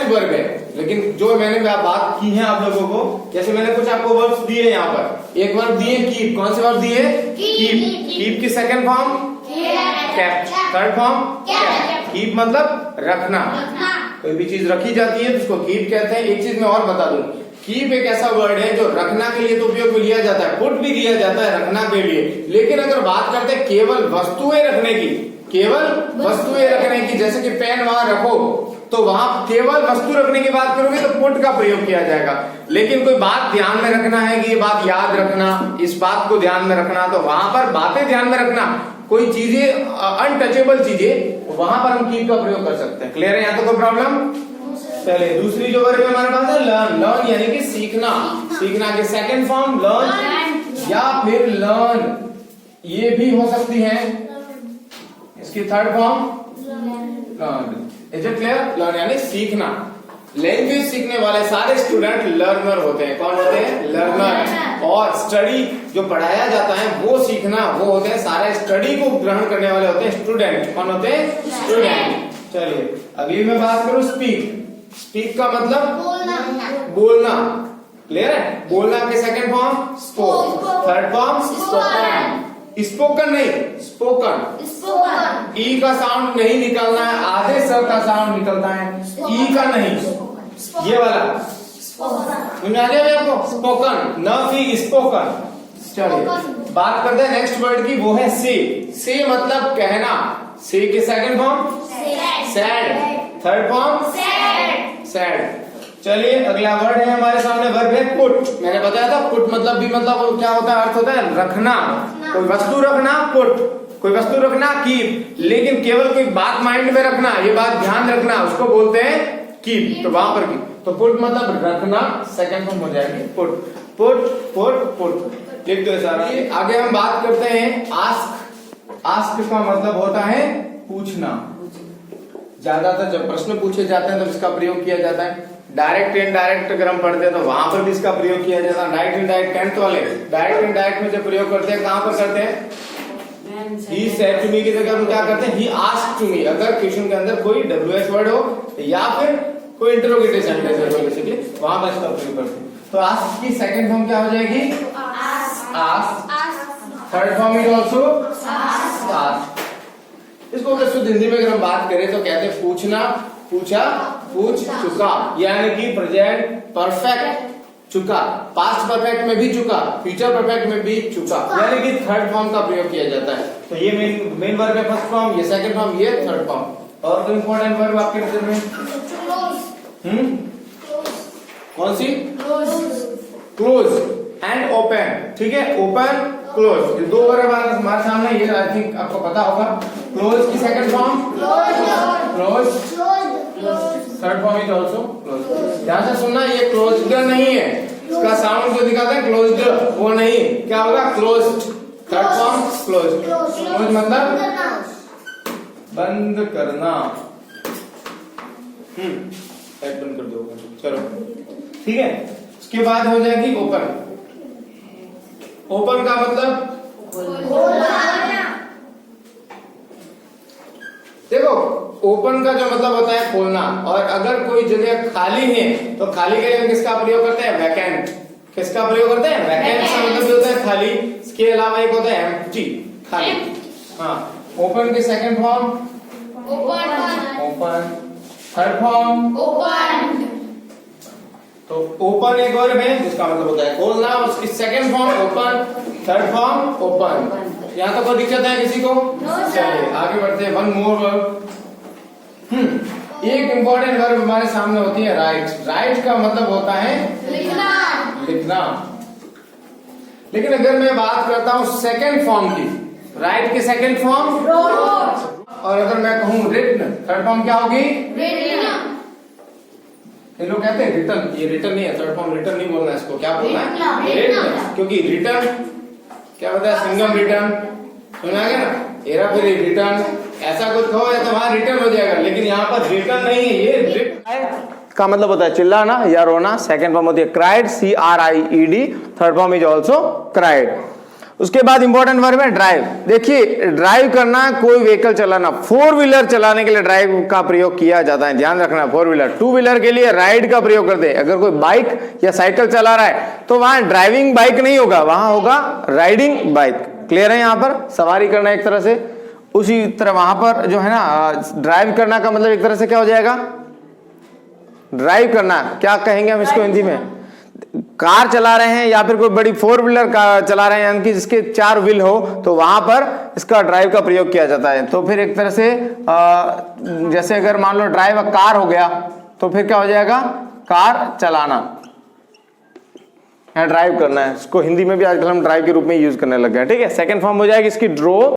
Passive verb है, लेकिन जो मैंने बात की है आप लोगों को, जैसे मैंने कुछ आपको वर्ब्स दिए यहाँ पर। एक वर्ब दिए कीप, कौन से वर्ब दिए? कीप। कीप की second form kept, third form kept. Keep मतलब रखना, कोई भी चीज रखी जाती है तो उसको कीप कहते हैं। एक चीज मैं और बता दूं, कीप एक ऐसा वर्ड है जो रखना के लिए तो उपयोग में लिया जाता है, पुट भी लिया जाता है रखना के लिए। लेकिन अगर बात करते हैं केवल वस्तुएं रखने की, केवल वस्तुएं रखने की, जैसे कि पेन वहां रखो, तो वहां केवल वस्तु रखने की बात करोगे तो पुट का प्रयोग किया जाएगा। लेकिन कोई बात ध्यान में रखना है कि ये बात याद रखना, इस बात को ध्यान में रखना, तो वहां पर बातें ध्यान में रखना, कोई चीजें अनटचेबल चीजें, वहां पर हम कीप का प्रयोग कर सकते हैं। क्लियर है यहाँ तो कोई प्रॉब्लम? चलिए दूसरी जो वर्ब हमारे पास है लर्न। लर्न यानी कि सीखना। सीखना के सेकंड फॉर्म लर्न या फिर लर्न, ये भी हो सकती है। इसकी third form learn. Is it clear? Learn यानी सीखना। लैंग्वेज सीखने वाले सारे स्टूडेंट लर्नर होते हैं। कौन होते हैं? लर्नर। और स्टडी जो पढ़ाया जाता है वो सीखना, वो होते हैं सारे स्टडी को ग्रहण करने वाले होते हैं स्टूडेंट। कौन होते हैं? स्टूडेंट। चलिए अगली मैं बात करूं स्पीक। स्पीक का मतलब बोलना। क्लियर है? बोलना के second form spoke, third form spoken. Spoken नहीं, स्पोकन। ई का साउंड नहीं निकलना है, आधे स का साउंड निकलता है, ई का नहीं, ये वाला समझ आ गया आपको? स्पोकन, न कि स्पोकन। चलिए बात करते हैं नेक्स्ट वर्ड की, वो है से। से मतलब कहना। से के second form sad, third form sad. चलिए अगला वर्ड है हमारे सामने, वर्ब है पुट। मैंने बताया था पुट मतलब भी मतलब क्या होता है? अर्थ होता है रखना, कोई वस्तु रखना पुट, कोई वस्तु रखना कीप। लेकिन केवल कोई बात माइंड में रखना, ये बात ध्यान रखना, उसको बोलते हैं कीप। तो वहां पर भी तो पुट मतलब रखना, सेकंड फॉर्म हो जाएगी पुट। पुट पुट पुट लिख दो सारा। आगे हम बात करते हैं आस्क। आस्क का मतलब होता है पूछना। ज्यादातर जब प्रश्न पूछे जाते हैं तो इसका प्रयोग किया जाता है। डायरेक्ट इनडायरेक्ट अगर हम पढ़ते हैं तो वहां पर भी इसका प्रयोग किया जाता है। डायरेक्ट इनडायरेक्ट 10th वाले डायरेक्ट इनडायरेक्ट में जब प्रयोग करते हैं कहां पर करते हैं? ही सेड टू मी की जगह हम क्या करते हैं? He asked to me. अगर क्वेश्चन के अंदर कोई WH वर्ड हो या फिर कोई इंटरोगेटिव सेंटेंस है बेसिकली, वहां पर इसका प्रयोग करते हैं। तो आस्क की सेकंड फॉर्म क्या हो जाएगी? Ask. Third form is also ask. इसको अगर शुद्ध हिंदी में अगर हम बात करें तो कहते हैं पूछना, पूछा, पूछ चुका, यानी कि प्रेजेंट परफेक्ट चुका, पास्ट परफेक्ट में भी चुका, फ्यूचर परफेक्ट में भी चुका, यानी कि थर्ड फॉर्म का प्रयोग किया जाता है। तो ये मेन वर्ब है फर्स्ट फॉर्म, ये सेकंड फॉर्म, ये थर्ड फॉर्म। और कोई इंपॉर्टेंट वर्ब आपके नजर में? कौन सी? Close and open. ठीक है, ओपन क्लोज, ये दो वर्ब हमारे सामने, ये आई थिंक आपको पता होगा। क्लोज की second form close, third form is also close. ध्यान से सुनना, ये क्लोज्ड नहीं है, इसका साउंड जो दिखाता है क्लोज्ड वो नहीं, क्या होगा? Closed. Third form close. Close मतलब बंद करना। बंद कर दो, चलो ठीक है। उसके बाद हो जाएगी ओपन। ओपन का मतलब देखो, ओपन का जो मतलब होता है खोलना, और अगर कोई जगह खाली है तो खाली के लिए हम किसका प्रयोग करते हैं? वैकेंट। किसका प्रयोग करते हैं? वैकेंट का मतलब होता है खाली। इसके अलावा एक होता है एम्प्टी, खाली। हाँ, ओपन के second form open, third form open. तो ओपन एक वर्ब है जिसका मतलब होता है खोलना, उसकी second form open, third form open. यहाँ तो कोई दिक्कत है किसी को? चलिए आगे बढ़ते हैं। One more verb. एक इंपॉर्टेंट वर्ब हमारे सामने होती है राइट। राइट का मतलब होता है लिखना। लेकिन अगर मैं बात करता हूँ सेकंड फॉर्म की, राइट के सेकंड फॉर्म और अगर मैं कहूँ रिटन, थर्ड फॉर्म क्या होगी? ये लोग कहते हैं रिटर्न, ये रिटर्न नहीं है, थर्ड फॉर्म रिटर्न नहीं बोलना है, इसको क्या बोलना है? रिटन। क्योंकि रिटर्न क्या होता है? सिंगम रिटर्न, सुना गया ना? हेरा फेरी रिटर्न, ऐसा कुछ कहो या तो वहां रिटर्न हो जाएगा, लेकिन यहाँ पर रिटर्न नहीं है, ये रिटन का मतलब होता है चिल्लाना या रोना। सेकंड फॉर्म होती है cried, CRIED, third form is also cried. उसके बाद इंपॉर्टेंट वर्ब है ड्राइव। देखिए ड्राइव करना, कोई व्हीकल चलाना, 4 व्हीलर चलाने के लिए ड्राइव का प्रयोग किया जाता है, ध्यान रखना। 4 व्हीलर, 2 व्हीलर के लिए राइड का प्रयोग करते हैं। अगर कोई बाइक या साइकिल चला रहा है तो वहां ड्राइविंग बाइक नहीं होगा, वहां होगा राइडिंग बाइक। क्लियर है? यहां पर सवारी करना एक तरह से, उसी तरह वहां पर जो है ना ड्राइव करना का मतलब एक तरह से क्या हो जाएगा? ड्राइव करना। क्या कहेंगे हम इसको हिंदी में? कार चला रहे हैं या फिर कोई बड़ी 4 व्हीलर कार चला रहे हैं, यानी कि जिसके 4 व्हील हो, तो वहां पर इसका ड्राइव का प्रयोग किया जाता है। तो फिर एक तरह से जैसे अगर मान लो ड्राइव अ कार हो गया तो फिर क्या हो जाएगा? कार चलाना है, ड्राइव करना है। इसको हिंदी में भी आजकल हम ड्राइव के रूप में यूज करने लग गए। ठीक है, सेकंड फॉर्म हो जाएगी इसकी ड्रो।